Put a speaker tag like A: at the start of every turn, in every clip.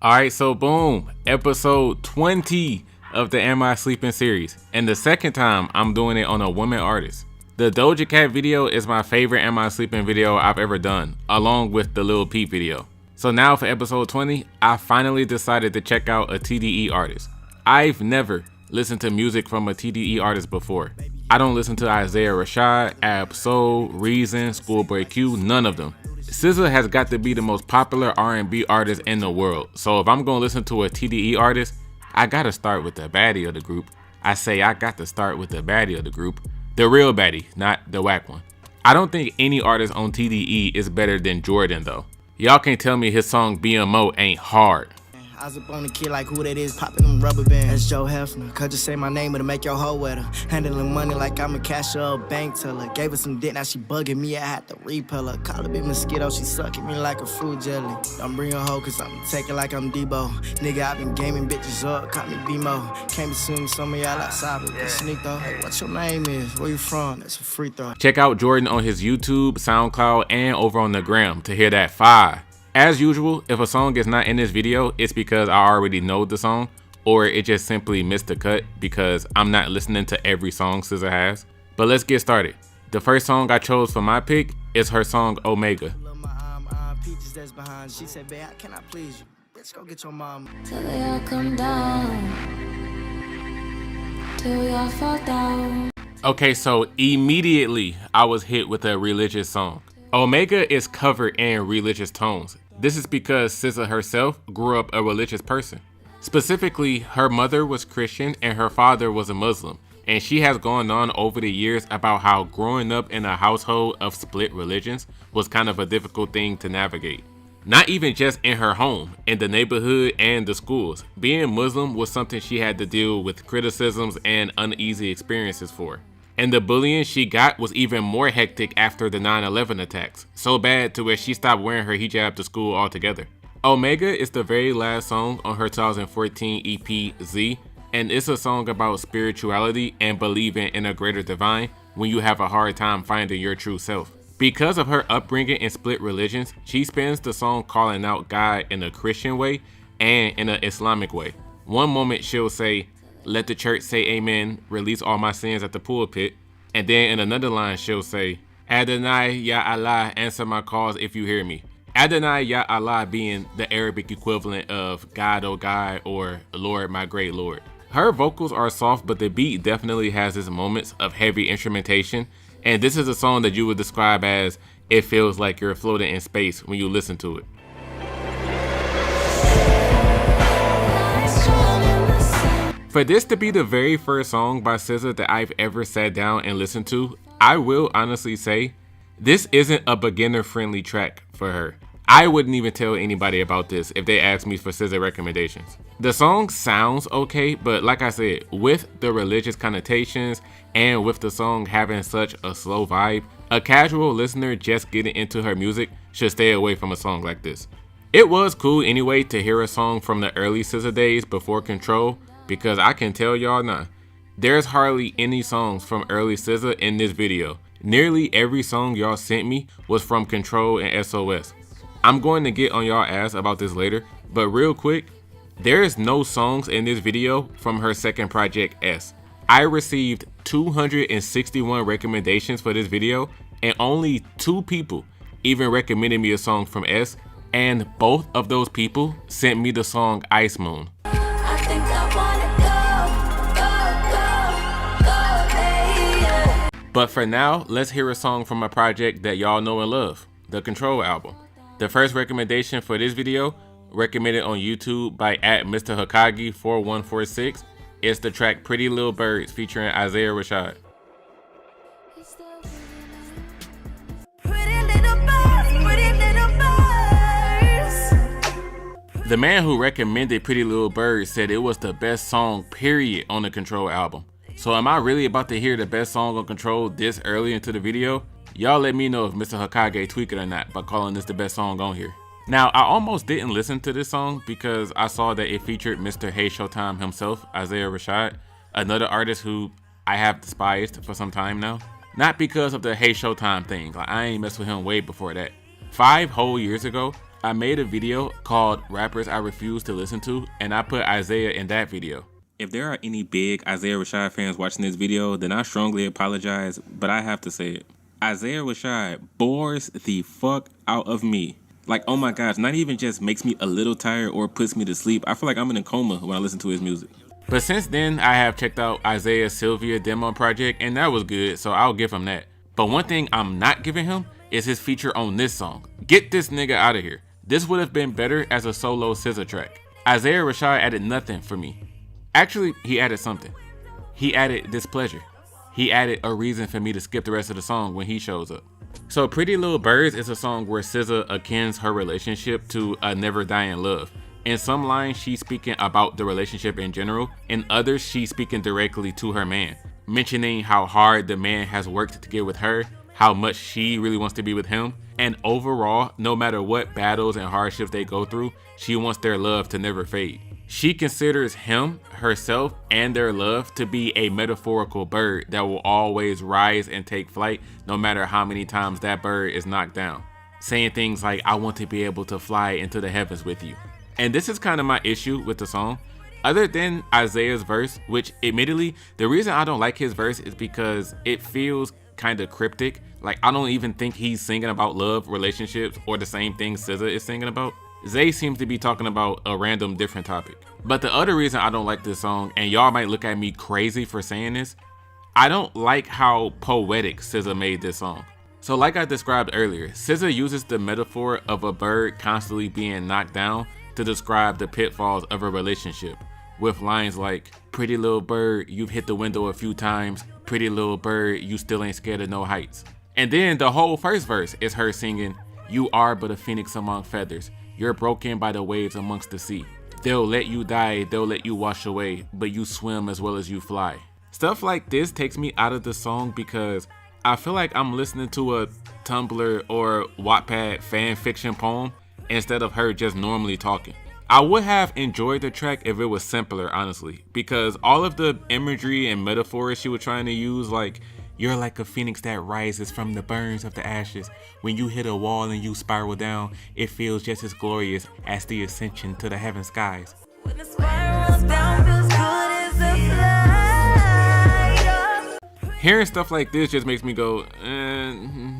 A: Alright, so boom, episode 20 of the Am I Sleepin series, and the second time I'm doing it on a woman artist. The Doja Cat video is my favorite Am I Sleepin video I've ever done, along with the Lil Peep video. So now for episode 20, I finally decided to check out a TDE artist. I've never listened to music from a TDE artist before. I don't listen to Isaiah Rashad, Ab Soul, Reason, Schoolboy Q, none of them. SZA has got to be the most popular R&B artist in the world, so if I'm gonna listen to a TDE artist, I gotta start with the baddie of the group. I got to start with the baddie of the group. The real baddie, not the whack one. I don't think any artist on TDE is better than Jordan though. Y'all can't tell me his song BMO ain't hard.
B: I was up on the kid like who that is, popping them rubber bands. That's Joe Hefner. Could just say my name, it'll make your hoe wetter. Handling money like I'm a cashier or bank teller. Gave her some dick, now she bugging me, I had to repel her. Call a big mosquito, she sucking me like a fruit jelly. Don't bring a hoe, cause I'm taking like I'm Debo. Nigga, I been gaming bitches up, caught me BMO. Came to see some of y'all outside with the sneak though. Hey, what your name is? Where you from? That's a free throw.
A: Check out Jordan on his YouTube, SoundCloud, and over on the gram to hear that fire. As usual, if a song is not in this video, it's because I already know the song, or it just simply missed the cut because I'm not listening to every song SZA has. But let's get started. The first song I chose for my pick is her song Omega.
B: She said, babe, can I please you? Let's go get your mom.
C: Till they all come down, till we all fall down.
A: Okay, so immediately I was hit with a religious song. Omega is covered in religious tones. This is because SZA herself grew up a religious person. Specifically, her mother was Christian and her father was a Muslim. And she has gone on over the years about how growing up in a household of split religions was kind of a difficult thing to navigate. Not even just in her home, in the neighborhood and the schools. Being Muslim was something she had to deal with criticisms and uneasy experiences for. And the bullying she got was even more hectic after the 9/11 attacks, so bad to where she stopped wearing her hijab to school altogether. Omega is the very last song on her 2014 EP Z, and it's a song about spirituality and believing in a greater divine when you have a hard time finding your true self. Because of her upbringing in split religions, she spends the song calling out God in a Christian way and in an Islamic way. One moment she'll say, "Let the church say amen, release all my sins at the pulpit." And then in another line she'll say, "Adonai Ya Allah, answer my calls if you hear me." Adonai Ya Allah being the Arabic equivalent of God oh God or Lord my great Lord. Her vocals are soft, but the beat definitely has its moments of heavy instrumentation, and this is a song that you would describe as it feels like you're floating in space when you listen to it. For this to be the very first song by SZA that I've ever sat down and listened to, I will honestly say, this isn't a beginner-friendly track for her. I wouldn't even tell anybody about this if they asked me for SZA recommendations. The song sounds okay, but like I said, with the religious connotations and with the song having such a slow vibe, a casual listener just getting into her music should stay away from a song like this. It was cool anyway to hear a song from the early SZA days before Control, because I can tell y'all now, there's hardly any songs from early SZA in this video. Nearly every song y'all sent me was from Control and SOS. I'm going to get on y'all ass about this later, but real quick, there is no songs in this video from her second project S. I received 261 recommendations for this video, and only 2 people even recommended me a song from S, and both of those people sent me the song Ice Moon. But for now, let's hear a song from a project that y'all know and love, the Control album. The first recommendation for this video, recommended on YouTube by @MrHokage4146, is the track Pretty Little Birds featuring Isaiah Rashad. The man who recommended Pretty Little Birds said it was the best song period on the Control album. So am I really about to hear the best song on Control this early into the video? Y'all let me know if Mr. Hokage tweaked it or not by calling this the best song on here. Now, I almost didn't listen to this song because I saw that it featured Mr. Hey Showtime himself, Isaiah Rashad, another artist who I have despised for some time now. Not because of the Hey Showtime thing, like I ain't messed with him way before that. 5 whole years ago, I made a video called Rappers I Refuse to Listen to, and I put Isaiah in that video. If there are any big Isaiah Rashad fans watching this video, then I strongly apologize, but I have to say it. Isaiah Rashad bores the fuck out of me. Like, oh my gosh, not even just makes me a little tired or puts me to sleep. I feel like I'm in a coma when I listen to his music. But since then, I have checked out Isaiah's Sylvia demo project, and that was good, so I'll give him that. But one thing I'm not giving him is his feature on this song. Get this nigga out of here. This would have been better as a solo SZA track. Isaiah Rashad added nothing for me. Actually, he added something. He added displeasure. He added a reason for me to skip the rest of the song when he shows up. So Pretty Little Birds is a song where SZA akins her relationship to a never dying love. In some lines, she's speaking about the relationship in general. In others, she's speaking directly to her man, mentioning how hard the man has worked to get with her, how much she really wants to be with him, and overall, no matter what battles and hardships they go through, she wants their love to never fade. She considers him, herself, and their love to be a metaphorical bird that will always rise and take flight no matter how many times that bird is knocked down. Saying things like, I want to be able to fly into the heavens with you. And this is kind of my issue with the song. Other than Isaiah's verse, which admittedly, the reason I don't like his verse is because it feels kind of cryptic. Like, I don't even think he's singing about love, relationships, or the same thing SZA is singing about. Zay seems to be talking about a random different topic. But the other reason I don't like this song, and y'all might look at me crazy for saying this, I don't like how poetic SZA made this song. So like I described earlier, SZA uses the metaphor of a bird constantly being knocked down to describe the pitfalls of a relationship, with lines like, pretty little bird, you've hit the window a few times, pretty little bird, you still ain't scared of no heights. And then the whole first verse is her singing, you are but a phoenix among feathers, you're broken by the waves amongst the sea. They'll let you die, they'll let you wash away, but you swim as well as you fly. Stuff like this takes me out of the song because I feel like I'm listening to a Tumblr or Wattpad fan fiction poem instead of her just normally talking. I would have enjoyed the track if it was simpler, honestly, because all of the imagery and metaphors she was trying to use, like, you're like a phoenix that rises from the burns of the ashes. When you hit a wall and you spiral down, it feels just as glorious as the ascension to the heaven skies. When the spirals down, feels good as a flight. Hearing stuff like this just makes me go,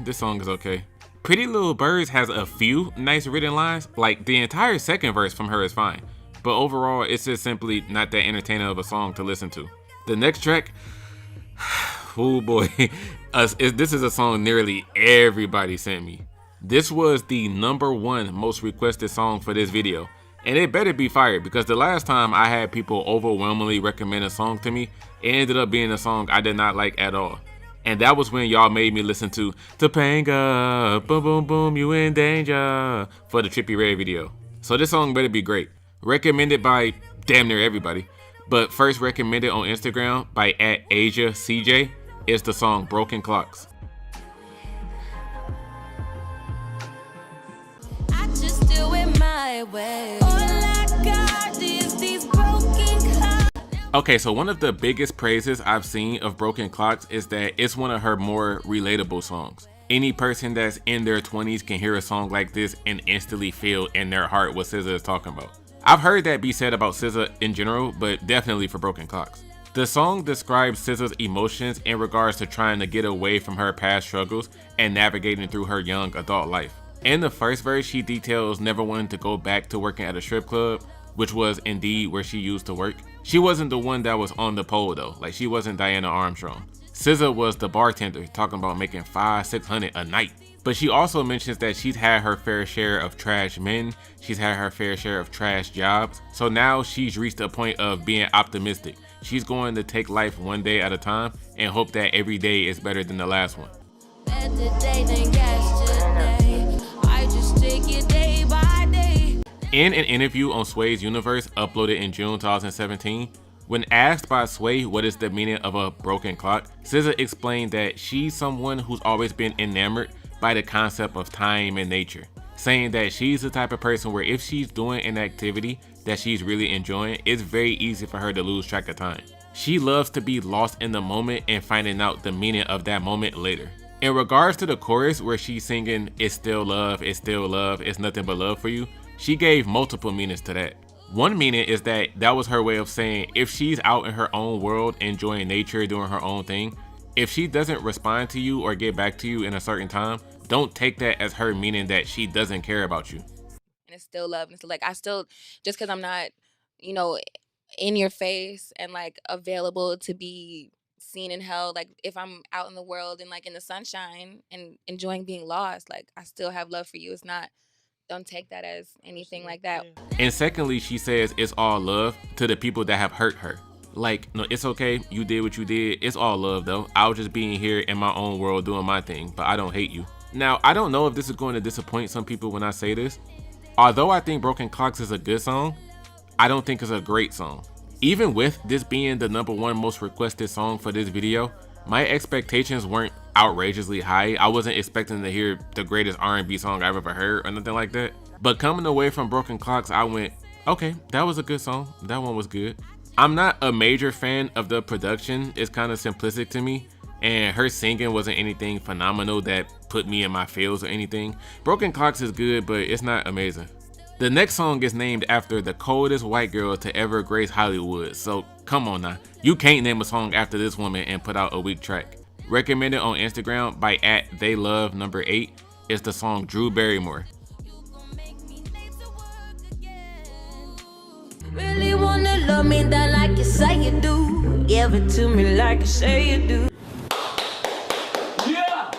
A: this song is okay. Pretty Little Birds has a few nice written lines, like the entire second verse from her is fine, but overall it's just simply not that entertaining of a song to listen to. The next track, oh boy, this is a song nearly everybody sent me. This was the #1 most requested song for this video, and it better be fire because the last time I had people overwhelmingly recommend a song to me, it ended up being a song I did not like at all. And that was when y'all made me listen to Topanga, boom boom boom, you in danger, for the Trippie Redd video. So this song better be great. Recommended by damn near everybody. But first recommended on Instagram by @AsiaCJ is the song Broken Clocks. I just do it my way. All I got is these broken clocks. Okay, so one of the biggest praises I've seen of Broken Clocks is that it's one of her more relatable songs. Any person that's in their 20s can hear a song like this and instantly feel in their heart what SZA is talking about. I've heard that be said about SZA in general, but definitely for Broken Clocks. The song describes SZA's emotions in regards to trying to get away from her past struggles and navigating through her young adult life. In the first verse, she details never wanting to go back to working at a strip club, which was indeed where she used to work. She wasn't the one that was on the pole though, like she wasn't Diana Armstrong. SZA was the bartender talking about making $500-600 a night. But she also mentions that she's had her fair share of trash men, she's had her fair share of trash jobs, so now she's reached a point of being optimistic. She's going to take life one day at a time and hope that every day is better than the last one. In an interview on Sway's Universe uploaded in June 2017, when asked by Sway what is the meaning of a broken clock, SZA explained that she's someone who's always been enamored by the concept of time and nature, saying that she's the type of person where if she's doing an activity that she's really enjoying, it's very easy for her to lose track of time. She loves to be lost in the moment and finding out the meaning of that moment later. In regards to the chorus where she's singing, it's still love, it's nothing but love for you, she gave multiple meanings to that. One meaning is that was her way of saying if she's out in her own world, enjoying nature, doing her own thing, if she doesn't respond to you or get back to you in a certain time, don't take that as her meaning that she doesn't care about you.
D: And it's still love. And it's like, I still, just because I'm not, you know, in your face and like available to be seen and held, like if I'm out in the world and like in the sunshine and enjoying being lost, like I still have love for you. It's not, don't take that as anything like that.
A: And secondly, she says it's all love to the people that have hurt her. Like, no, it's okay, you did what you did, it's all love though. I was just being here in my own world doing my thing, but I don't hate you. Now, I don't know if this is going to disappoint some people when I say this. Although I think Broken Clocks is a good song, I don't think it's a great song. Even with this being the #1 most requested song for this video, my expectations weren't outrageously high. I wasn't expecting to hear the greatest R&B song I've ever heard or nothing like that. But coming away from Broken Clocks, I went, okay, that was a good song. That one was good. I'm not a major fan of the production. It's kind of simplistic to me. And her singing wasn't anything phenomenal that put me in my feels or anything. Broken Clocks is good, but it's not amazing. The next song is named after the coldest white girl to ever grace Hollywood. So come on now, you can't name a song after this woman and put out a weak track. Recommended on Instagram by @TheyLove8 is the song Drew Barrymore.
C: Really wanna love me that like you say you do. Give it to me like you say you do.
E: Yeah,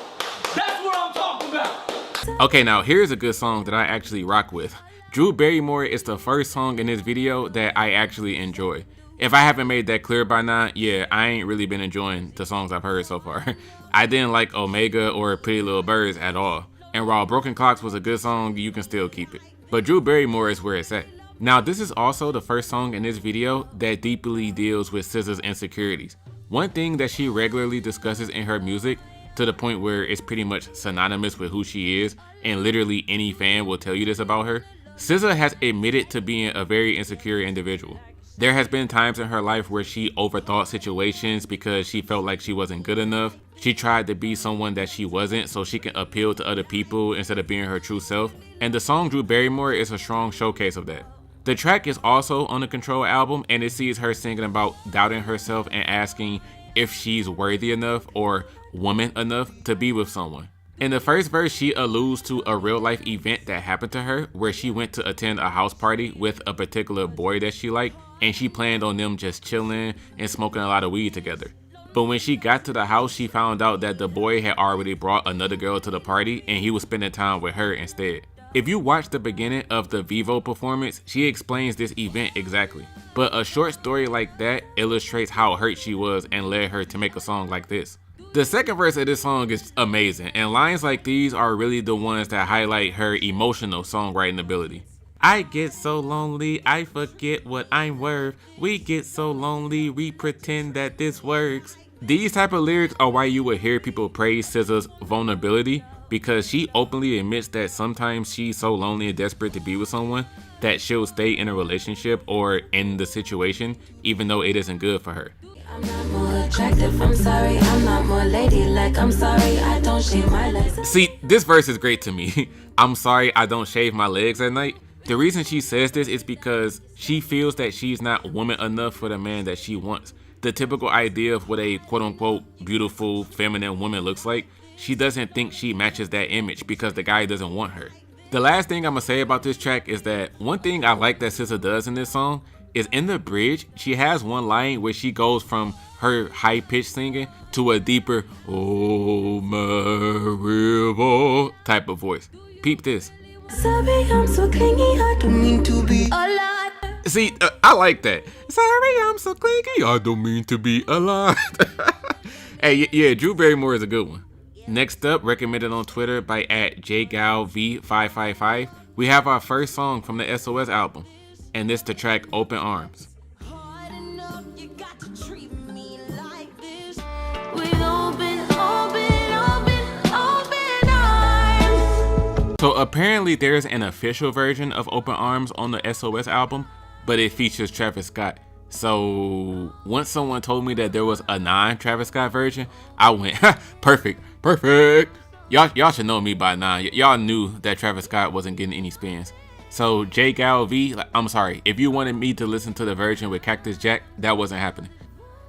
E: that's what I'm talking about.
A: Okay, now here's a good song that I actually rock with. Drew Barrymore is the first song in this video that I actually enjoy. If I haven't made that clear by now, yeah, I ain't really been enjoying the songs I've heard so far. I didn't like Omega or Pretty Little Birds at all. And while Broken Clocks was a good song, you can still keep it. But Drew Barrymore is where it's at. Now, this is also the first song in this video that deeply deals with SZA's insecurities. One thing that she regularly discusses in her music, to the point where it's pretty much synonymous with who she is, and literally any fan will tell you this about her, SZA has admitted to being a very insecure individual. There has been times in her life where she overthought situations because she felt like she wasn't good enough. She tried to be someone that she wasn't so she can appeal to other people instead of being her true self. And the song Drew Barrymore is a strong showcase of that. The track is also on the Control album, and it sees her singing about doubting herself and asking if she's worthy enough or woman enough to be with someone. In the first verse, she alludes to a real life event that happened to her where she went to attend a house party with a particular boy that she liked, and she planned on them just chilling and smoking a lot of weed together. But when she got to the house, she found out that the boy had already brought another girl to the party and he was spending time with her instead. If you watch the beginning of the Vivo performance, she explains this event exactly. But a short story like that illustrates how hurt she was and led her to make a song like this. The second verse of this song is amazing, and lines like these are really the ones that highlight her emotional songwriting ability. I get so lonely, I forget what I'm worth. We get so lonely, we pretend that this works. These type of lyrics are why you would hear people praise SZA's vulnerability, because she openly admits that sometimes she's so lonely and desperate to be with someone that she'll stay in a relationship or in the situation even though it isn't good for her.
C: I'm not more attractive, I'm sorry. I'm not more ladylike, I'm sorry. I don't shave my legs.
A: See, this verse is great to me. I'm sorry I don't shave my legs at night. The reason she says this is because she feels that she's not woman enough for the man that she wants. The typical idea of what a quote-unquote beautiful feminine woman looks like, she doesn't think she matches that image because the guy doesn't want her. The last thing I'm gonna say about this track is that one thing I like that SZA does in this song is in the bridge, she has one line where she goes from her high-pitched singing to a deeper, oh my river type of voice. Peep this.
C: Sorry, I'm so clingy, I don't mean to be a lot.
A: See, I like that. Sorry, I'm so clingy, I don't mean to be a lot. Hey, yeah, Drew Barrymore is a good one. Next up, recommended on Twitter by @JGalV555, we have our first song from the SOS album, and it's the track Open Arms.
C: Hard enough, you got to treat me like this. With open arms.
A: So apparently there's an official version of Open Arms on the SOS album, but it features Travis Scott. So once someone told me that there was a non-Travis Scott version, I went, perfect. Y'all should know me by now. Y'all knew that Travis Scott wasn't getting any spins. So J Gal V, I'm sorry, if you wanted me to listen to the version with Cactus Jack, that wasn't happening.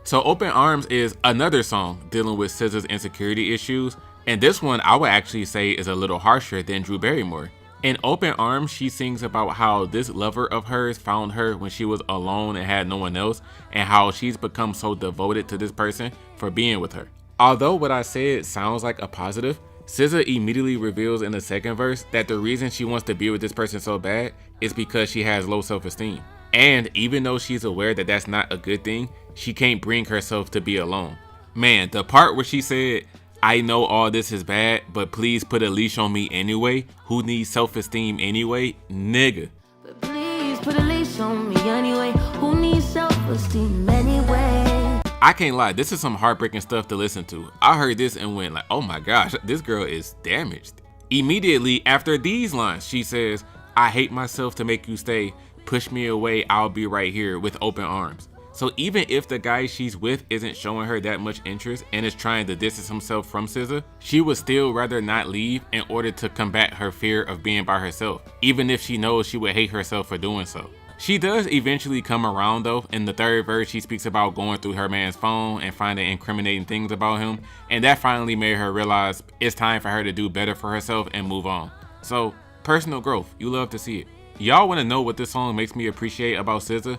A: So Open Arms is another song dealing with SZA's insecurity issues, and this one I would actually say is a little harsher than Drew Barrymore. In Open Arms, she sings about how this lover of hers found her when she was alone and had no one else, and how she's become so devoted to this person for being with her. Although what I said sounds like a positive, SZA immediately reveals in the second verse that the reason she wants to be with this person so bad is because she has low self-esteem. And even though she's aware that that's not a good thing, she can't bring herself to be alone. Man, the part where she said, I know all this is bad, but please put a leash on me anyway. Who needs self-esteem anyway? Nigga.
C: But please put a leash on me anyway. Who needs self-esteem anyway?
A: I can't lie, this is some heartbreaking stuff to listen to. I heard this and went like, oh my gosh, this girl is damaged. Immediately after these lines, she says, I hate myself to make you stay. Push me away, I'll be right here with open arms. So even if the guy she's with isn't showing her that much interest and is trying to distance himself from SZA, she would still rather not leave in order to combat her fear of being by herself, even if she knows she would hate herself for doing so. She does eventually come around though. In the third verse, she speaks about going through her man's phone and finding incriminating things about him, and that finally made her realize it's time for her to do better for herself and move on. So, personal growth, you love to see it. Y'all wanna know what this song makes me appreciate about SZA?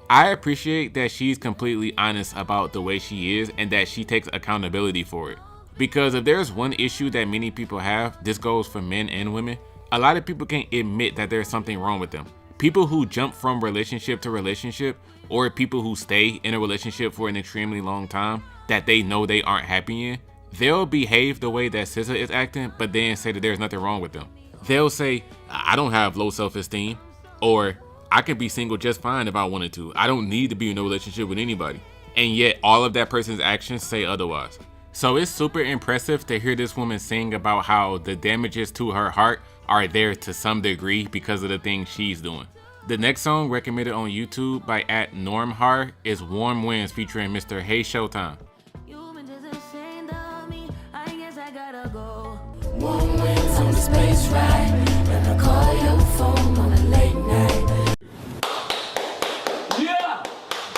A: I appreciate that she's completely honest about the way she is and that she takes accountability for it. Because if there's one issue that many people have, this goes for men and women, a lot of people can't admit that there's something wrong with them. People who jump from relationship to relationship, or people who stay in a relationship for an extremely long time that they know they aren't happy in, they'll behave the way that SZA is acting, but then say that there's nothing wrong with them. They'll say, I don't have low self-esteem, or I could be single just fine if I wanted to. I don't need to be in a relationship with anybody. And yet all of that person's actions say otherwise. So it's super impressive to hear this woman sing about how the damages to her heart are there to some degree because of the things she's doing. The next song recommended on YouTube by @normhar is Warm Winds featuring Mr. Hey Showtime.
C: You've been just ashamed of me. I guess I gotta go.
F: Warm winds on the space ride, and I call your phone on a late night.
E: Yeah,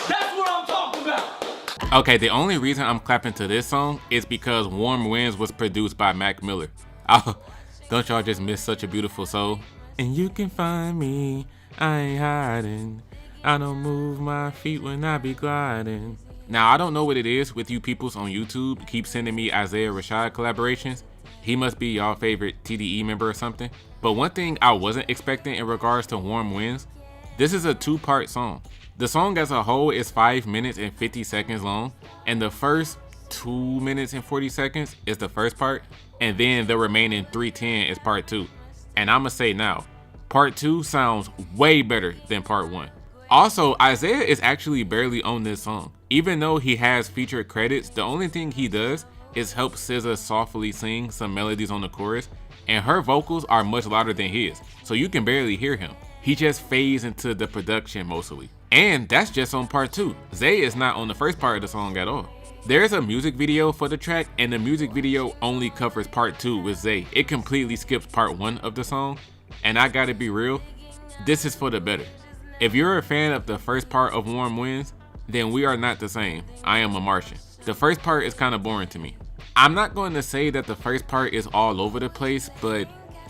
E: that's what I'm talking about.
A: Okay, the only reason I'm clapping to this song is because Warm Winds was produced by Mac Miller. Oh, don't y'all just miss such a beautiful soul? And you can find me, I ain't hiding. I don't move my feet when I be gliding. Now, I don't know what it is with you peoples on YouTube. Keep sending me Isaiah Rashad collaborations. He must be y'all favorite TDE member or something. But one thing I wasn't expecting in regards to Warm Winds, this is a two-part song. The song as a whole is 5 minutes and 50 seconds long, and the first 2 minutes and 40 seconds is the first part, and then the remaining 3:10 is part 2. And I'ma say now, part 2 sounds way better than part 1. Also, Isaiah is actually barely on this song. Even though he has featured credits, the only thing he does is help SZA softly sing some melodies on the chorus, and her vocals are much louder than his, so you can barely hear him. He just fades into the production mostly. And that's just on part 2. Zay is not on the first part of the song at all. There's a music video for the track, and the music video only covers part 2 with Zay. It completely skips part 1 of the song, and I gotta be real, this is for the better. If you're a fan of the first part of Warm Winds, then we are not the same. I am a Martian. The first part is kind of boring to me. I'm not going to say that the first part is all over the place, but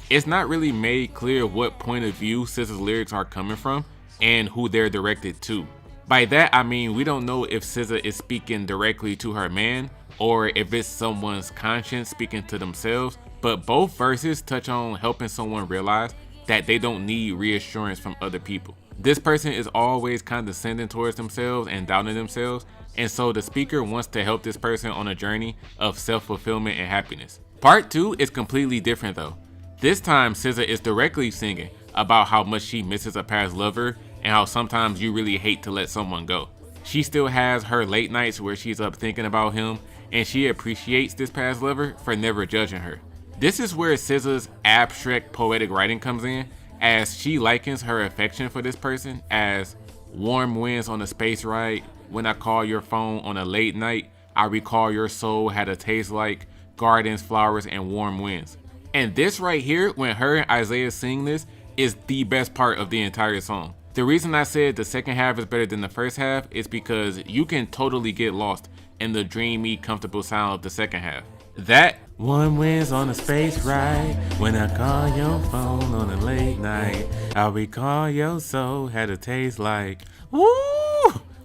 A: it's not really made clear what point of view SZA's lyrics are coming from and who they're directed to. By that I mean we don't know if SZA is speaking directly to her man or if it's someone's conscience speaking to themselves, but both verses touch on helping someone realize that they don't need reassurance from other people. This person is always condescending towards themselves and doubting themselves, and so the speaker wants to help this person on a journey of self-fulfillment and happiness. Part 2 is completely different though. This time SZA is directly singing about how much she misses a past lover and how sometimes you really hate to let someone go. She still has her late nights where she's up thinking about him, and she appreciates this past lover for never judging her. This is where SZA's abstract poetic writing comes in, as she likens her affection for this person as Warm Winds on a Space Ride, When I Call Your Phone on a Late Night, I Recall Your Soul Had a Taste Like, Gardens, Flowers, and Warm Winds. And this right here, when her and Isaiah sing this, is the best part of the entire song. The reason I said the second half is better than the first half is because you can totally get lost in the dreamy, comfortable sound of the second half. That Warm Winds on a Space Ride, When I Call Your Phone on a Late Night, I Recall Your Soul Had a Taste Like. Woo!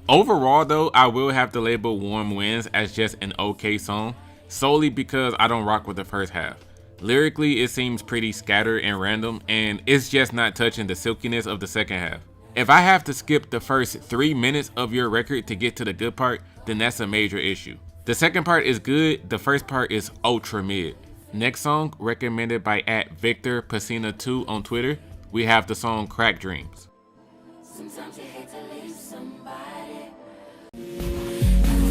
A: Overall though, I will have to label Warm Winds as just an okay song, solely because I don't rock with the first half. Lyrically, it seems pretty scattered and random, and it's just not touching the silkiness of the second half. If I have to skip the first 3 minutes of your record to get to the good part, then that's a major issue. The second part is good, the first part is ultra mid. Next song, recommended by @VictorPacina2 on Twitter, we have the song Crack Dreams.
F: Sometimes you hate to leave somebody. I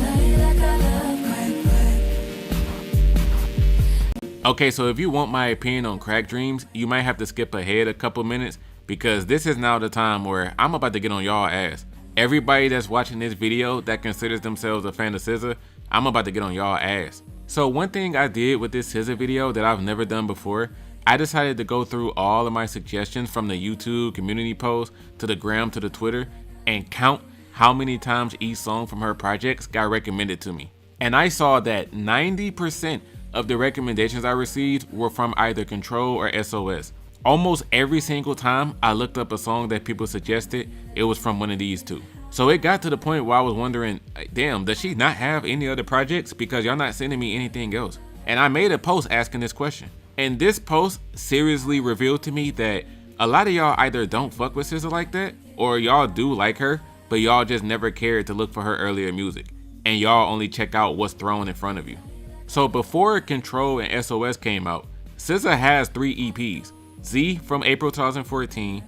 F: love you like I love crack.
A: Okay, so if you want my opinion on Crack Dreams, you might have to skip ahead a couple minutes because this is now the time where I'm about to get on y'all ass. Everybody that's watching this video that considers themselves a fan of SZA, I'm about to get on y'all ass. So one thing I did with this SZA video that I've never done before, I decided to go through all of my suggestions from the YouTube community post to the gram to the Twitter and count how many times each song from her projects got recommended to me. And I saw that 90% of the recommendations I received were from either Control or SOS. Almost every single time I looked up a song that people suggested, it was from one of these two. So it got to the point where I was wondering, damn, does she not have any other projects? Because y'all not sending me anything else. And I made a post asking this question. And this post seriously revealed to me that a lot of y'all either don't fuck with SZA like that, or y'all do like her, but y'all just never cared to look for her earlier music. And y'all only check out what's thrown in front of you. So before Control and SOS came out, SZA has 3 EPs. Z from April 2014,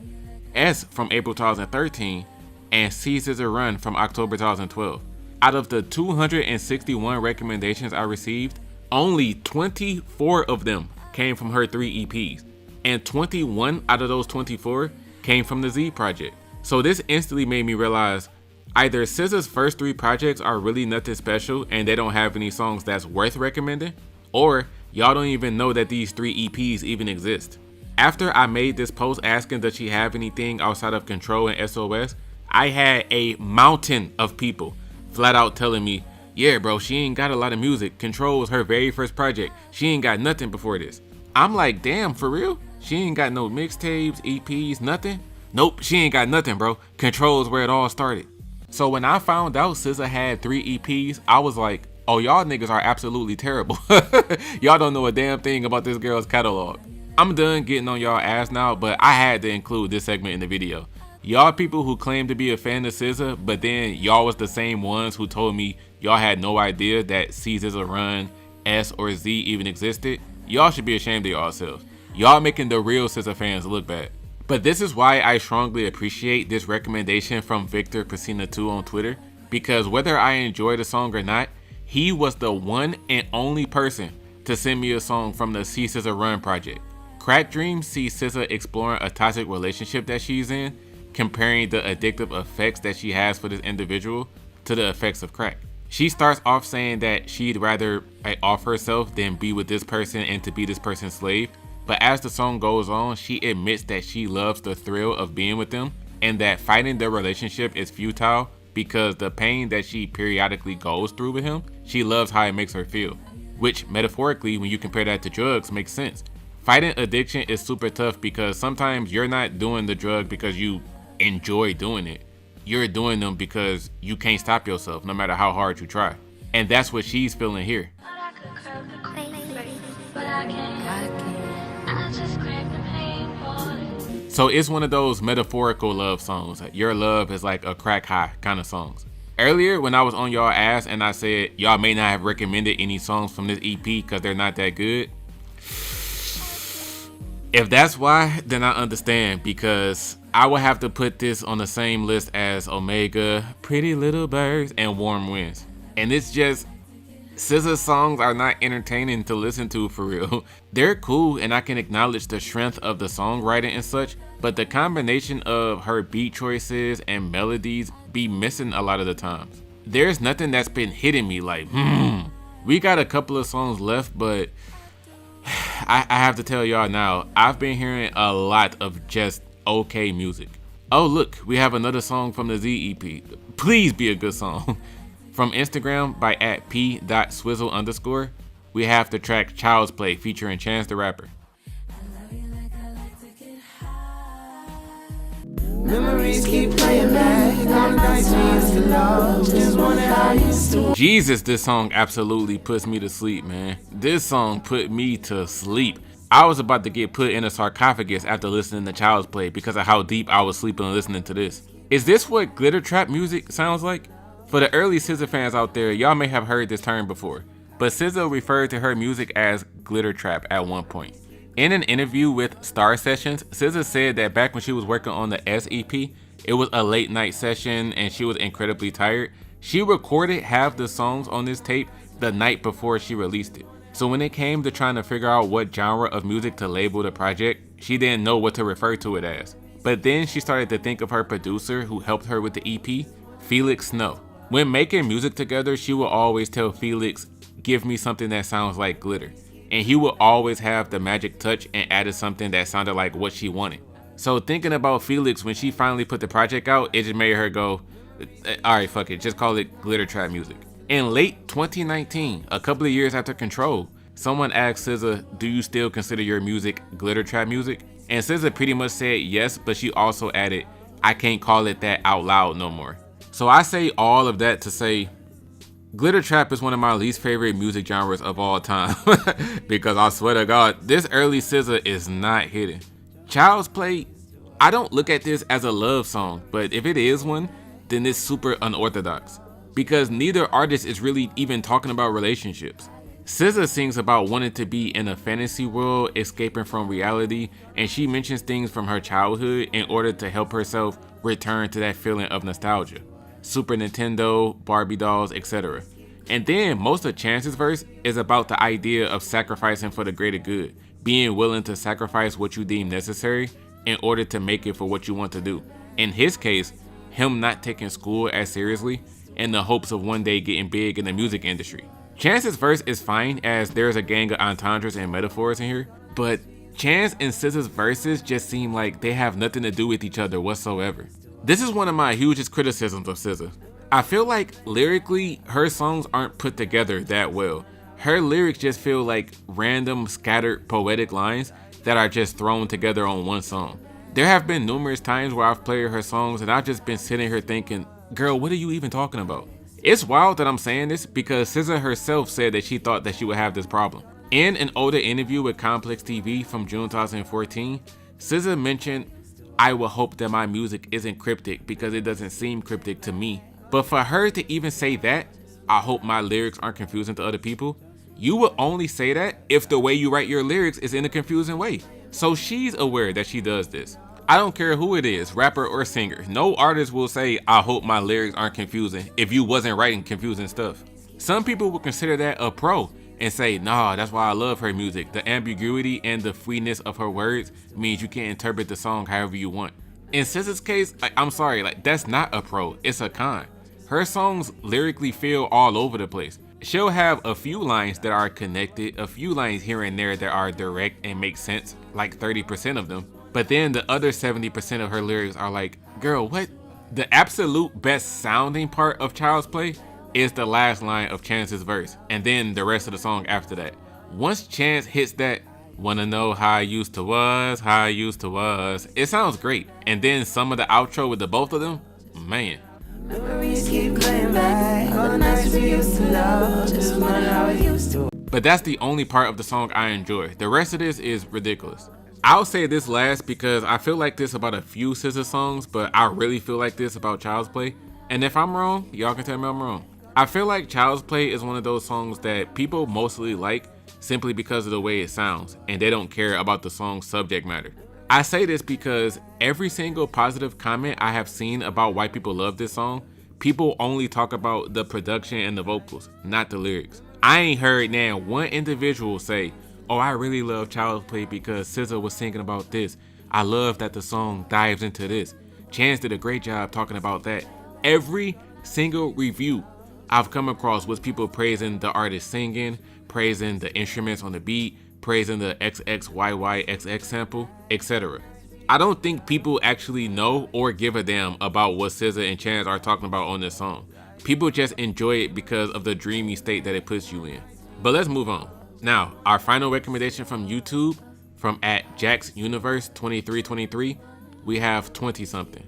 A: S from April 2013, and See.SZA.Run from October 2012. Out of the 261 recommendations I received, only 24 of them came from her 3 EPs, and 21 out of those 24 came from the Z project. So this instantly made me realize either SZA's first 3 projects are really nothing special and they don't have any songs that's worth recommending, or y'all don't even know that these 3 EPs even exist. After I made this post asking does she have anything outside of Control and SOS, I had a mountain of people flat out telling me, yeah bro, she ain't got a lot of music. Control was her very first project. She ain't got nothing before this. I'm like, damn, for real? She ain't got no mixtapes, EPs, nothing? Nope, she ain't got nothing, bro. Control is where it all started. So when I found out SZA had 3 EPs, I was like, oh, y'all niggas are absolutely terrible. Y'all don't know a damn thing about this girl's catalog. I'm done getting on y'all ass now, but I had to include this segment in the video. Y'all people who claim to be a fan of SZA, but then y'all was the same ones who told me y'all had no idea that See.SZA.Run, S or Z even existed. Y'all should be ashamed of yourselves. Y'all making the real SZA fans look bad. But this is why I strongly appreciate this recommendation from VictorPacina2 on Twitter, because whether I enjoy the song or not, he was the one and only person to send me a song from the See.SZA.Run project. Crack Dreams sees SZA exploring a toxic relationship that she's in, comparing the addictive effects that she has for this individual to the effects of crack. She starts off saying that she'd rather off herself than be with this person and to be this person's slave. But as the song goes on, she admits that she loves the thrill of being with them and that fighting their relationship is futile because the pain that she periodically goes through with him, she loves how it makes her feel. Which metaphorically, when you compare that to drugs, makes sense. Fighting addiction is super tough because sometimes you're not doing the drug because you enjoy doing it. You're doing them because you can't stop yourself no matter how hard you try. And that's what she's feeling here. So it's one of those metaphorical love songs. Your love is like a crack high kind of songs. Earlier when I was on y'all ass and I said y'all may not have recommended any songs from this EP because they're not that good. If that's why, then I understand, because I would have to put this on the same list as Omega, Pretty Little Birds, and Warm Winds. And it's just, SZA's songs are not entertaining to listen to for real. They're cool and I can acknowledge the strength of the songwriting and such, but the combination of her beat choices and melodies be missing a lot of the times. There's nothing that's been hitting me like, We got a couple of songs left, but I have to tell y'all now, I've been hearing a lot of just okay music. Oh look, we have another song from the Z EP. Please be a good song. From Instagram by @p.swizzle_, we have the track Child's Play featuring Chance the Rapper.
B: Memories keep playing back on the nights we used to love. Just wonder how you used to.
A: Jesus, this song absolutely puts me to sleep, man. This song put me to sleep. I was about to get put in a sarcophagus after listening to Child's Play because of how deep I was sleeping listening to this. Is this what glitter trap music sounds like? For the early SZA fans out there, y'all may have heard this term before, but SZA referred to her music as glitter trap at one point. In an interview with Star Sessions, SZA said that back when she was working on the SEP, it was a late night session and she was incredibly tired. She recorded half the songs on this tape the night before she released it. So when it came to trying to figure out what genre of music to label the project, she didn't know what to refer to it as. But then she started to think of her producer who helped her with the EP, Felix Snow. When making music together, she would always tell Felix, give me something that sounds like glitter. And he would always have the magic touch and added something that sounded like what she wanted. So thinking about Felix, when she finally put the project out, it just made her go, alright, fuck it, just call it glitter trap music. In late 2019, a couple of years after Control, someone asked SZA, do you still consider your music glitter trap music? And SZA pretty much said yes, but she also added, I can't call it that out loud no more. So I say all of that to say, glitter trap is one of my least favorite music genres of all time. Because I swear to God, this early SZA is not hitting. Child's Play, I don't look at this as a love song, but if it is one, then it's super unorthodox. Because neither artist is really even talking about relationships. SZA sings about wanting to be in a fantasy world, escaping from reality, and she mentions things from her childhood in order to help herself return to that feeling of nostalgia. Super Nintendo, Barbie dolls, etc. And then most of Chance's verse is about the idea of sacrificing for the greater good, being willing to sacrifice what you deem necessary in order to make it for what you want to do. In his case, him not taking school as seriously in the hopes of one day getting big in the music industry. Chance's verse is fine as there's a gang of entendres and metaphors in here, but Chance and SZA's verses just seem like they have nothing to do with each other whatsoever. This is one of my hugest criticisms of SZA. I feel like lyrically, her songs aren't put together that well. Her lyrics just feel like random scattered poetic lines that are just thrown together on one song. There have been numerous times where I've played her songs and I've just been sitting here thinking, girl, what are you even talking about? It's wild that I'm saying this because SZA herself said that she thought that she would have this problem. In an older interview with Complex TV from June 2014, SZA mentioned, I would hope that my music isn't cryptic because it doesn't seem cryptic to me. But for her to even say that, I hope my lyrics aren't confusing to other people, you would only say that if the way you write your lyrics is in a confusing way. So she's aware that she does this. I don't care who it is, rapper or singer. No artist will say, I hope my lyrics aren't confusing if you wasn't writing confusing stuff. Some people will consider that a pro and say, nah, that's why I love her music. The ambiguity and the freeness of her words means you can interpret the song however you want. In SZA's case, I'm sorry, that's not a pro, it's a con. Her songs lyrically feel all over the place. She'll have a few lines that are connected, a few lines here and there that are direct and make sense, like 30% of them. But then the other 70% of her lyrics are like, girl, what? The absolute best sounding part of Child's Play is the last line of Chance's verse, and then the rest of the song after that. Once Chance hits that, wanna know how I used to was, how I used to was, it sounds great. And then some of the outro with the both of them, man.
B: Memories keep playing back all the nights we used to love. Just wonder how it used to.
A: But that's the only part of the song I enjoy. The rest of this is ridiculous. I'll say this last because I feel like this about a few SZA songs, but I really feel like this about Child's Play. And if I'm wrong, y'all can tell me I'm wrong. I feel like Child's Play is one of those songs that people mostly like simply because of the way it sounds, and they don't care about the song's subject matter. I say this because every single positive comment I have seen about why people love this song, people only talk about the production and the vocals, not the lyrics. I ain't heard now one individual say, oh, I really love Child's Play because SZA was singing about this. I love that the song dives into this. Chance did a great job talking about that. Every single review I've come across was people praising the artist singing, praising the instruments on the beat, praising the XXYYXX sample, etc. I don't think people actually know or give a damn about what SZA and Chance are talking about on this song. People just enjoy it because of the dreamy state that it puts you in. But let's move on. Now, our final recommendation from YouTube, from @JacksUniverse2323, we have 20 something.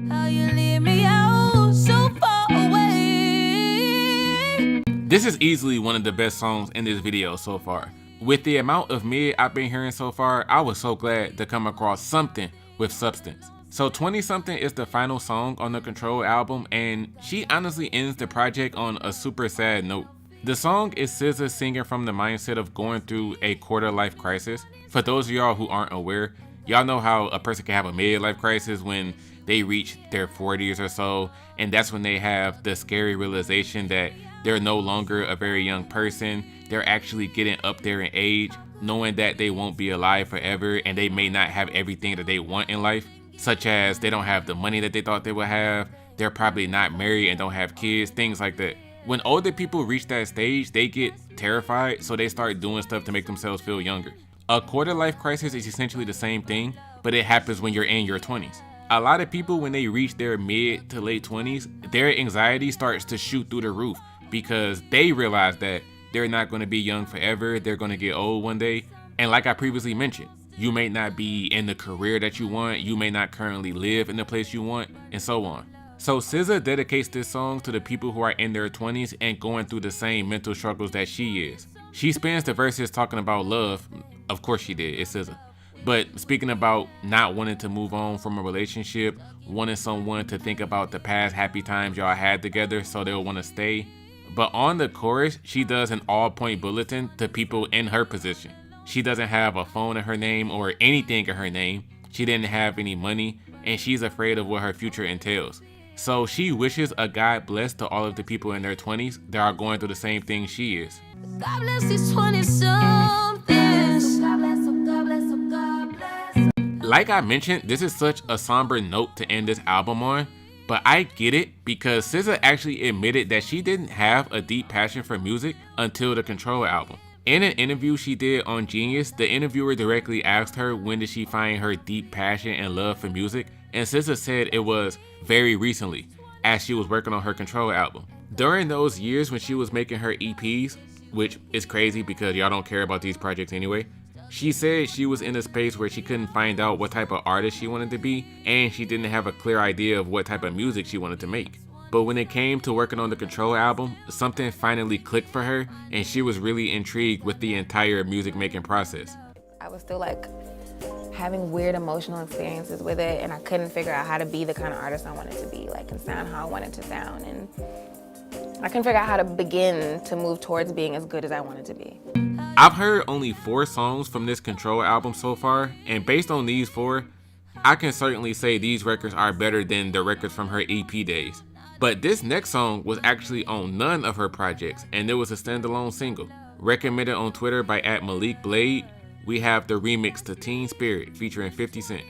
F: How you leave me out so far away.
A: This is easily one of the best songs in this video so far. With the amount of mid I've been hearing so far, I was so glad to come across something with substance. So 20 something is the final song on the Control album, and she honestly ends the project on a super sad note. The song is SZA singing from the mindset of going through a quarter-life crisis. For those of y'all who aren't aware, y'all know how a person can have a midlife crisis when they reach their 40s or so, and that's when they have the scary realization that they're no longer a very young person. They're actually getting up there in age, knowing that they won't be alive forever and they may not have everything that they want in life, such as they don't have the money that they thought they would have, they're probably not married and don't have kids, things like that. When older people reach that stage, they get terrified, so they start doing stuff to make themselves feel younger. A quarter life crisis is essentially the same thing, but it happens when you're in your 20s. A lot of people, when they reach their mid to late 20s, their anxiety starts to shoot through the roof because they realize that they're not going to be young forever, they're going to get old one day. And like I previously mentioned, you may not be in the career that you want, you may not currently live in the place you want, and so on. So SZA dedicates this song to the people who are in their 20s and going through the same mental struggles that she is. She spends the verses talking about love. Of course she did, it's SZA. But speaking about not wanting to move on from a relationship, wanting someone to think about the past happy times y'all had together so they'll want to stay. But on the chorus, she does an all-point bulletin to people in her position. She doesn't have a phone in her name or anything in her name. She didn't have any money, and she's afraid of what her future entails. So she wishes a God bless to all of the people in their 20s that are going through the same thing she is.
F: God bless these 20-somethings. God bless, oh God bless, oh God bless.
A: Like I mentioned, this is such a somber note to end this album on, but I get it because SZA actually admitted that she didn't have a deep passion for music until the Control album. In an interview she did on Genius, the interviewer directly asked her when did she find her deep passion and love for music, and SZA said it was very recently, as she was working on her Control album. During those years when she was making her EPs, which is crazy because y'all don't care about these projects anyway, she said she was in a space where she couldn't find out what type of artist she wanted to be, and she didn't have a clear idea of what type of music she wanted to make. But when it came to working on the Control album, something finally clicked for her, and she was really intrigued with the entire music making process.
D: I was still like having weird emotional experiences with it, and I couldn't figure out how to be the kind of artist I wanted to be, like, and sound how I wanted to sound. And I couldn't figure out how to begin to move towards being as good as I wanted to be.
A: I've heard only 4 songs from this Control album so far, and based on these 4, I can certainly say these records are better than the records from her EP days. But this next song was actually on none of her projects, and it was a standalone single. Recommended on Twitter by @MalikBlade, we have the remix to Teen Spirit featuring 50 Cent.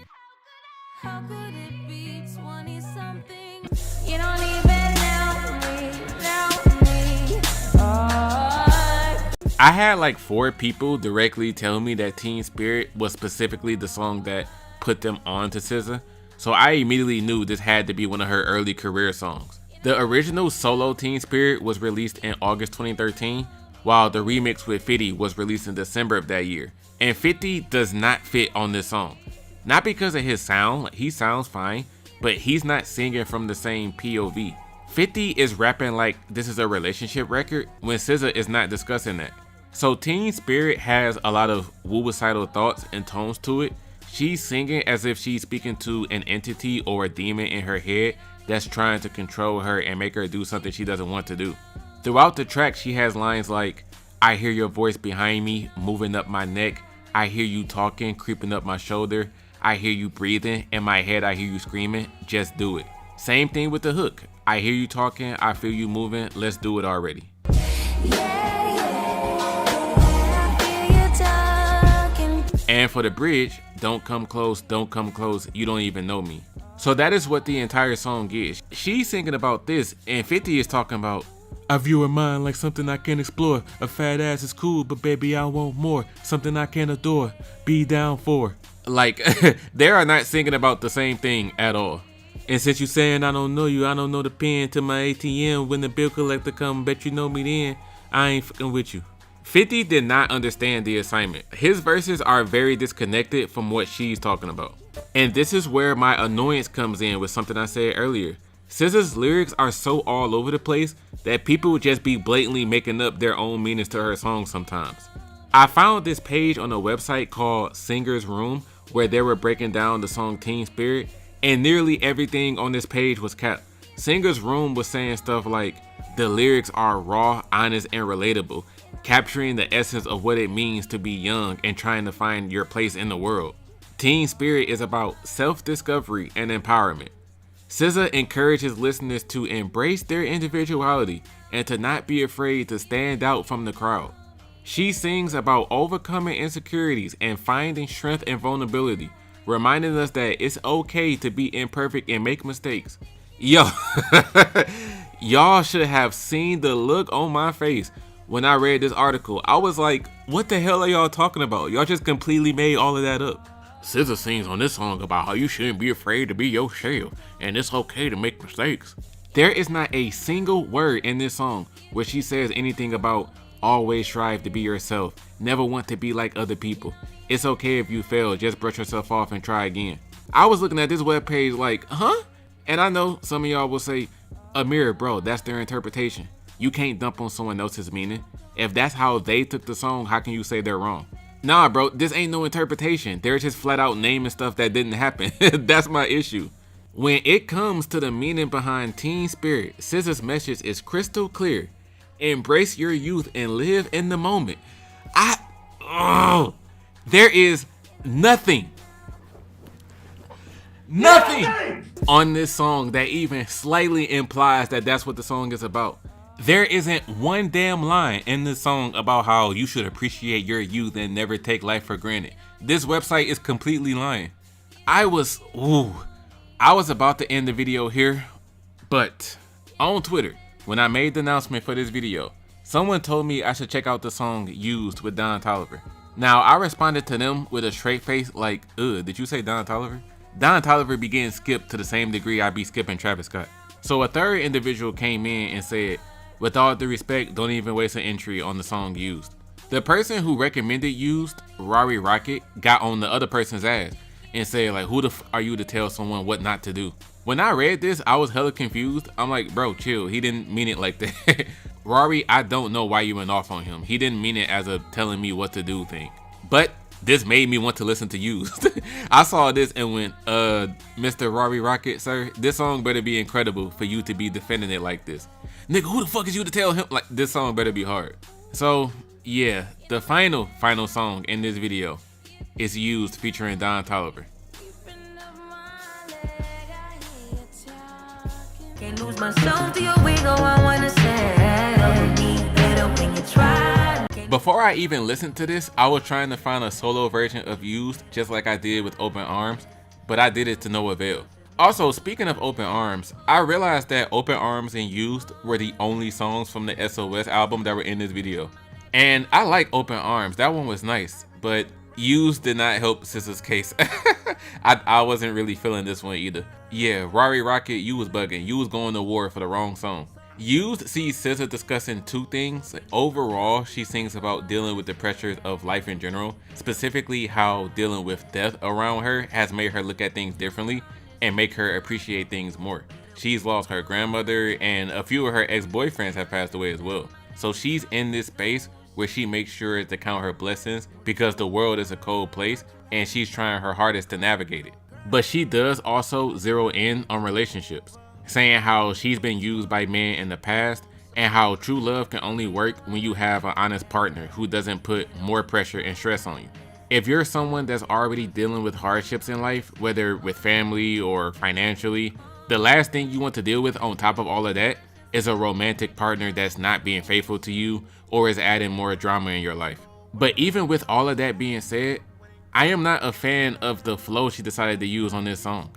F: How could it be 20-something? You don't even know me.
A: I had like 4 people directly tell me that Teen Spirit was specifically the song that put them on to SZA, so I immediately knew this had to be one of her early career songs. The original solo Teen Spirit was released in August 2013, while the remix with 50 was released in December of that year. And 50 does not fit on this song. Not because of his sound, like, he sounds fine, but he's not singing from the same POV. 50 is rapping like this is a relationship record when SZA is not discussing that. So Teen Spirit has a lot of suicidal thoughts and tones to it. She's singing as if she's speaking to an entity or a demon in her head that's trying to control her and make her do something she doesn't want to do. Throughout the track, she has lines like, I hear your voice behind me, moving up my neck. I hear you talking, creeping up my shoulder. I hear you breathing. In my head, I hear you screaming. Just do it. Same thing with the hook. I hear you talking. I feel you moving. Let's do it already.
F: Yeah, I feel
A: And for the bridge, don't come close, you don't even know me. So that is what the entire song is. She's singing about this, and 50 is talking about, I view her mind like something I can explore. A fat ass is cool, but baby I want more. Something I can adore, be down for. Like, they are not singing about the same thing at all. And since you saying I don't know you, I don't know the pin to my ATM. When the bill collector come, bet you know me then. I ain't fucking with you. 50 did not understand the assignment. His verses are very disconnected from what she's talking about. And this is where my annoyance comes in with something I said earlier. SZA's lyrics are so all over the place that people would just be blatantly making up their own meanings to her songs sometimes. I found this page on a website called Singer's Room where they were breaking down the song Teen Spirit, and nearly everything on this page was capped. Singer's Room was saying stuff like, the lyrics are raw, honest, and relatable, capturing the essence of what it means to be young and trying to find your place in the world. Teen Spirit is about self-discovery and empowerment. SZA encourages listeners to embrace their individuality and to not be afraid to stand out from the crowd. She sings about overcoming insecurities and finding strength and vulnerability, reminding us that it's okay to be imperfect and make mistakes. Yo, y'all should have seen the look on my face when I read this article. I was like, what the hell are y'all talking about? Y'all just completely made all of that up. SZA sings on this song about how you shouldn't be afraid to be yourself and it's okay to make mistakes. There is not a single word in this song where she says anything about always strive to be yourself, never want to be like other people. It's okay if you fail, just brush yourself off and try again. I was looking at this webpage like, huh? And I know some of y'all will say, Amiri, bro, that's their interpretation. You can't dump on someone else's meaning. If that's how they took the song, how can you say they're wrong? Nah, bro, this ain't no interpretation. They're just flat out naming stuff that didn't happen. That's my issue. When it comes to the meaning behind Teen Spirit, SZA's message is crystal clear. Embrace your youth and live in the moment. There is nothing on this song that even slightly implies that that's what the song is about. There isn't one damn line in this song about how you should appreciate your youth and never take life for granted. This website is completely lying. I was about to end the video here, but on Twitter, when I made the announcement for this video, someone told me I should check out the song Used with Don Toliver. Now, I responded to them with a straight face like, did you say Don Toliver? Don Toliver be getting skipped to the same degree I be skipping Travis Scott. So a third individual came in and said, with all due respect, don't even waste an entry on the song Used. The person who recommended Used, Rory Rocket, got on the other person's ass and said like, who the f are you to tell someone what not to do? When I read this, I was hella confused. I'm like, bro, chill. He didn't mean it like that. Rory, I don't know why you went off on him. He didn't mean it as a telling me what to do thing. But this made me want to listen to Used. I saw this and went, Mr. Rory Rocket, sir, this song better be incredible for you to be defending it like this. Nigga, who the fuck is you to tell him? Like, this song better be hard. So, yeah, the final song in this video is Used featuring Don Toliver.
F: Can't lose my soul to your wiggle, I wanna say better when you try.
A: Before I even listened to this, I was trying to find a solo version of Used just like I did with Open Arms, but I did it to no avail. Also, speaking of Open Arms, I realized that Open Arms and Used were the only songs from the SOS album that were in this video. And I like Open Arms, that one was nice, but Used did not help SZA's case. I wasn't really feeling this one either. Yeah, Rory Rocket, you was bugging. You was going to war for the wrong song. Used sees SZA discussing two things. Overall, she sings about dealing with the pressures of life in general, specifically how dealing with death around her has made her look at things differently and make her appreciate things more. She's lost her grandmother and a few of her ex-boyfriends have passed away as well. So she's in this space where she makes sure to count her blessings because the world is a cold place and she's trying her hardest to navigate it. But she does also zero in on relationships, saying how she's been used by men in the past and how true love can only work when you have an honest partner who doesn't put more pressure and stress on you. If you're someone that's already dealing with hardships in life, whether with family or financially, the last thing you want to deal with on top of all of that is a romantic partner that's not being faithful to you or is adding more drama in your life. But even with all of that being said, I am not a fan of the flow she decided to use on this song.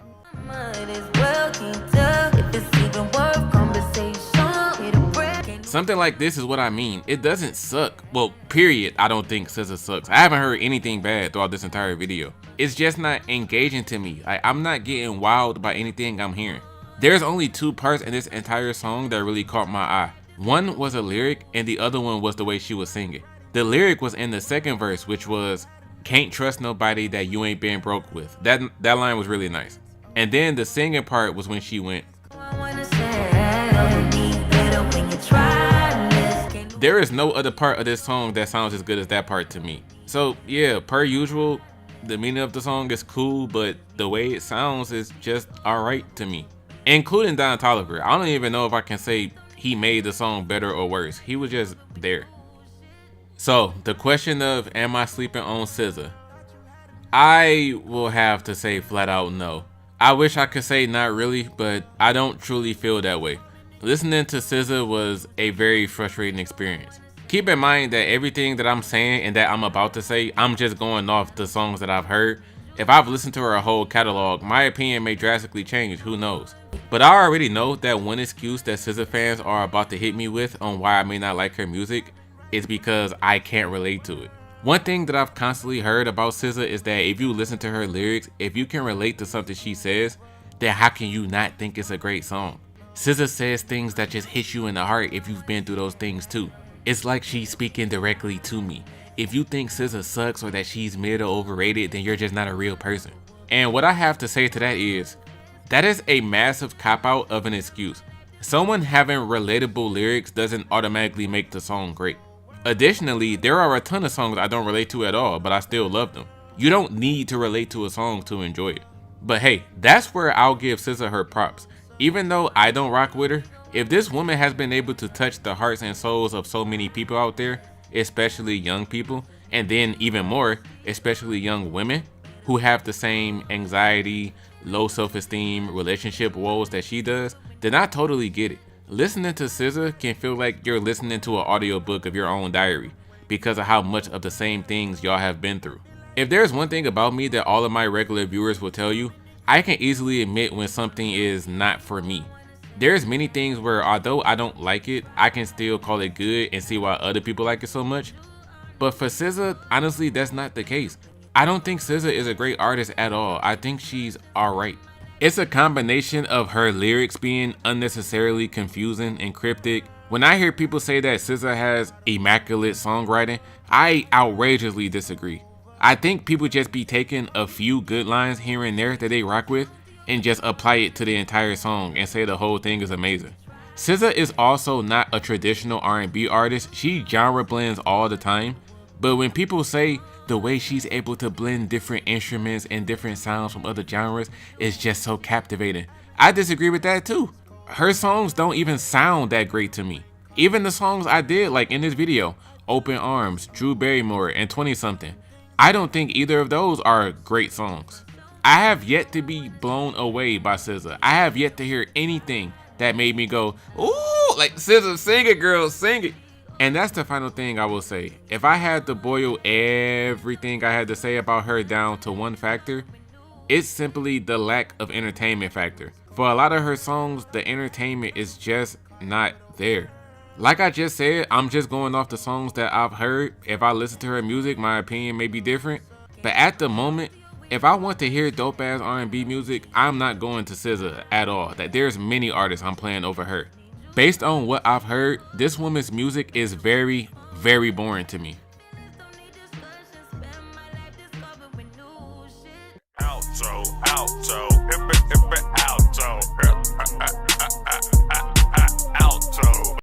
A: Something like this is what I mean. It doesn't suck. Well, period. I don't think SZA sucks. I haven't heard anything bad throughout this entire video. It's just not engaging to me. I'm not getting wowed by anything I'm hearing. There's only 2 parts in this entire song that really caught my eye. One was a lyric and the other one was the way she was singing. The lyric was in the second verse, which was, "Can't trust nobody that you ain't been broke with." That line was really nice. And then the singing part was when she went, there is no other part of this song that sounds as good as that part to me. So yeah, per usual, the meaning of the song is cool, but the way it sounds is just alright to me. Including Don Toliver. I don't even know if I can say he made the song better or worse. He was just there. So the question of, am I sleeping on SZA? I will have to say flat out no. I wish I could say not really, but I don't truly feel that way. Listening to SZA was a very frustrating experience. Keep in mind that everything that I'm saying and that I'm about to say, I'm just going off the songs that I've heard. If I've listened to her whole catalog, my opinion may drastically change, who knows. But I already know that one excuse that SZA fans are about to hit me with on why I may not like her music is because I can't relate to it. One thing that I've constantly heard about SZA is that if you listen to her lyrics, if you can relate to something she says, then how can you not think it's a great song? SZA says things that just hit you in the heart if you've been through those things too. It's like she's speaking directly to me. If you think SZA sucks or that she's mid or overrated, then you're just not a real person. And what I have to say to that is a massive cop-out of an excuse. Someone having relatable lyrics doesn't automatically make the song great. Additionally, there are a ton of songs I don't relate to at all, but I still love them. You don't need to relate to a song to enjoy it. But hey, that's where I'll give SZA her props. Even though I don't rock with her, if this woman has been able to touch the hearts and souls of so many people out there, especially young people, and then even more, especially young women who have the same anxiety, low self-esteem, relationship woes that she does, then I totally get it. Listening to SZA can feel like you're listening to an audiobook of your own diary because of how much of the same things y'all have been through. If there's one thing about me that all of my regular viewers will tell you, I can easily admit when something is not for me. There's many things where although I don't like it, I can still call it good and see why other people like it so much. But for SZA, honestly, that's not the case. I don't think SZA is a great artist at all. I think she's alright. It's a combination of her lyrics being unnecessarily confusing and cryptic. When I hear people say that SZA has immaculate songwriting, I outrageously disagree. I think people just be taking a few good lines here and there that they rock with and just apply it to the entire song and say the whole thing is amazing. SZA is also not a traditional R&B artist. She genre blends all the time. But when people say the way she's able to blend different instruments and different sounds from other genres is just so captivating, I disagree with that too. Her songs don't even sound that great to me. Even the songs I did like in this video, Open Arms, Drew Barrymore, and 20 something, I don't think either of those are great songs. I have yet to be blown away by SZA. I have yet to hear anything that made me go, ooh, like SZA, sing it, girl, sing it. And that's the final thing I will say. If I had to boil everything I had to say about her down to one factor, it's simply the lack of entertainment factor. For a lot of her songs, the entertainment is just not there. Like I just said, I'm just going off the songs that I've heard. If I listen to her music, my opinion may be different. But at the moment, if I want to hear dope ass R&B music, I'm not going to SZA at all. That there's many artists I'm playing over her. Based on what I've heard, this woman's music is very, very boring to me.